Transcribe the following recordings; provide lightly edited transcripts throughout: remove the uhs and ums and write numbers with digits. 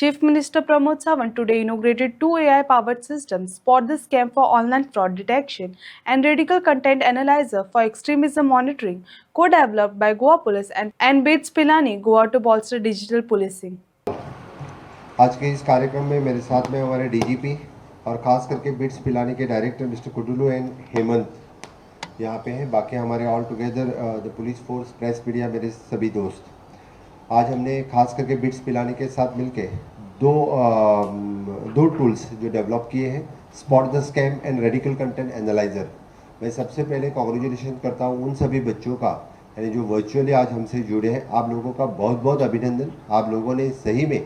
Chief Minister Pramod Sawant today inaugurated two AI-powered systems, Spot the Scam for online fraud detection and Radical Content Analyzer for extremism monitoring, co-developed by Goa Police and BITS Pilani, Goa to bolster digital policing. आज के इस कार्यक्रम में मेरे साथ में हमारे DGP और ख़ास करके बिट्स पिलानी के डायरेक्टर मिस्टर कुडुलू एंड हेमंत यहाँ पे हैं। बाकी हमारे all together the police force, press media, मेरे सभी दोस्त। आज हमने खास करके बिट्स पिलानी के साथ मिलके दो टूल्स जो डेवलप किए हैं, spot the scam and radical content analyser. मैं सबसे पहले कॉन्ग्रेचुलेशन करता हूँ उन सभी बच्चों का, यानी जो वर्चुअली आज हमसे जुड़े हैं। आप लोगों का बहुत बहुत अभिनंदन। आप लोगों ने सही में,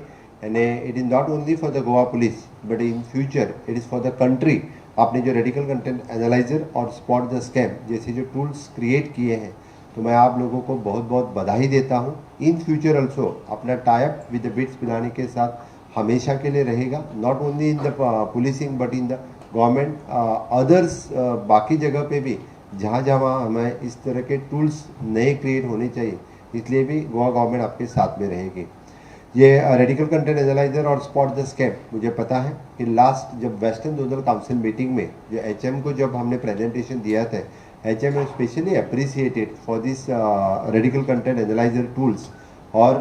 यानी it is not only for the Goa police but in future it is for the country. आपने जो रेडिकल कंटेंट एनालाइज़र और स्पॉट द स्कैम जैसे जो टूल्स क्रिएट किए हैं, तो मैं आप लोगों को बहुत बहुत बधाई देता हूं। इन फ्यूचर ऑल्सो अपना type with the bits Pilani के साथ हमेशा के लिए रहेगा, not only in the policing but in the government others. बाकी जगह पे भी जहाँ जहाँ हमें इस तरह के टूल्स नए क्रिएट होने चाहिए, इसलिए भी गोवा गवर्नमेंट आपके साथ में रहेगी। ये रेडिकल कंटेंट एनालाइजर और स्पॉट द स्कैम, मुझे पता है कि लास्ट जब वेस्टर्न जोनल काउंसिल मीटिंग में जो एचएम को जब हमने प्रेजेंटेशन दिया था, HM is specially appreciated for this radical content analyzer tools। और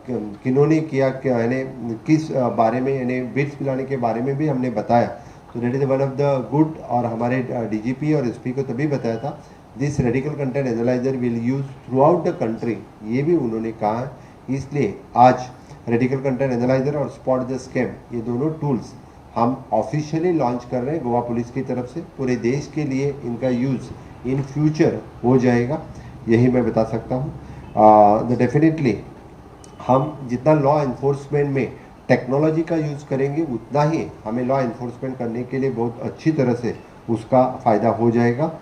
किन्होंने किया, यानी किस बारे में, यानी बिट्स पिलाने के बारे में भी हमने बताया। तो that is one of the good, और हमारे DGP और SP को तभी बताया था this radical content analyser will use through out the country, ये भी उन्होंने कहा है। इसलिए आज रेडिकल कंटेंट एनालाइजर और स्पॉट द स्कैम, ये दोनों टूल्स हम ऑफिशियली लॉन्च कर रहे हैं गोवा पुलिस की तरफ से। पूरे देश के लिए इनका यूज़ इन फ्यूचर हो जाएगा, यही मैं बता सकता हूँ। डेफिनेटली हम जितना लॉ इन्फोर्समेंट में टेक्नोलॉजी का यूज़ करेंगे, उतना ही हमें लॉ इन्फोर्समेंट करने के लिए बहुत अच्छी तरह से उसका फ़ायदा हो जाएगा।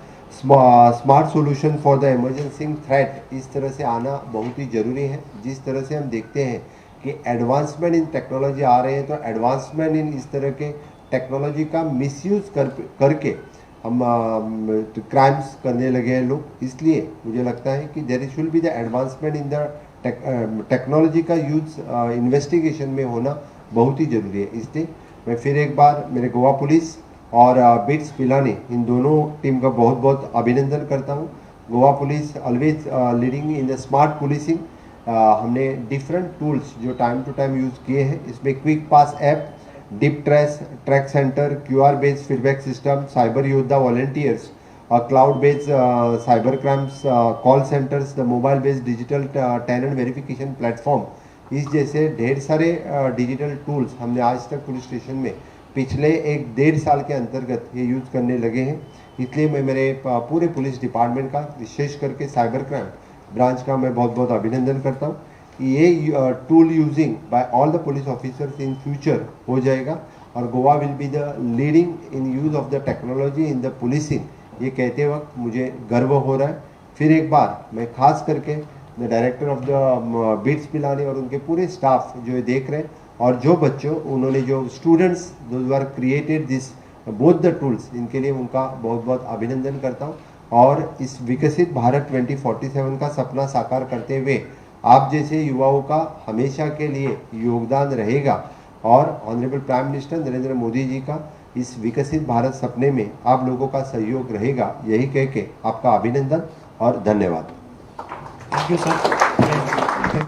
Smart solution for the emergency threat इस तरह से आना बहुत ही ज़रूरी है। जिस तरह से हम देखते हैं कि एडवांसमेंट इन टेक्नोलॉजी आ रहे हैं, तो एडवांसमेंट इन इस तरह के टेक्नोलॉजी का मिसयूज़ करके हम क्राइम्स करने लगे हैं लोग। इसलिए मुझे लगता है कि there should be the advancement in the technology का यूज इन्वेस्टिगेशन में होना बहुत ही ज़रूरी है। इसलिए मैं फिर एक बार मेरे गोवा पुलिस और बिट्स पिलानी, इन दोनों टीम का बहुत बहुत अभिनंदन करता हूँ। Goa police always leading in the smart policing. हमने डिफरेंट टूल्स जो टाइम टू टाइम यूज़ किए हैं, इसमें quick pass app, deep track centre, QR based feedback system, cyber योद्धा volunteers, cloud based cyber crimes call centres, the mobile based digital tenant verification platform, इस जैसे ढेर सारे digital tools हमने आज तक पुलिस स्टेशन में पिछले 1-1.5 साल के अंतर्गत ये यूज़ करने लगे हैं। इसलिए मैं मेरे पूरे पुलिस डिपार्टमेंट का, विशेष करके साइबर क्राइम ब्रांच का मैं बहुत बहुत अभिनंदन करता हूँ। ये tool using by all the police officers in future हो जाएगा, और Goa will be the leading in use of the technology in the policing. ये कहते वक्त मुझे गर्व हो रहा है। फिर एक बार मैं खास करके the director of the bits Pilani और उनके पूरे स्टाफ जो ये देख रहे हैं, और जो बच्चों उन्होंने, जो students those are created this both the tools, इनके लिए उनका बहुत बहुत अभिनंदन करता हूँ। और इस विकसित भारत 2047 का सपना साकार करते हुए आप जैसे युवाओं का हमेशा के लिए योगदान रहेगा, और honourable prime minister Narendra Modi ji का इस विकसित भारत सपने में आप लोगों का सहयोग रहेगा, यही कह के आपका अभिनंदन और धन्यवाद। Thank you sir.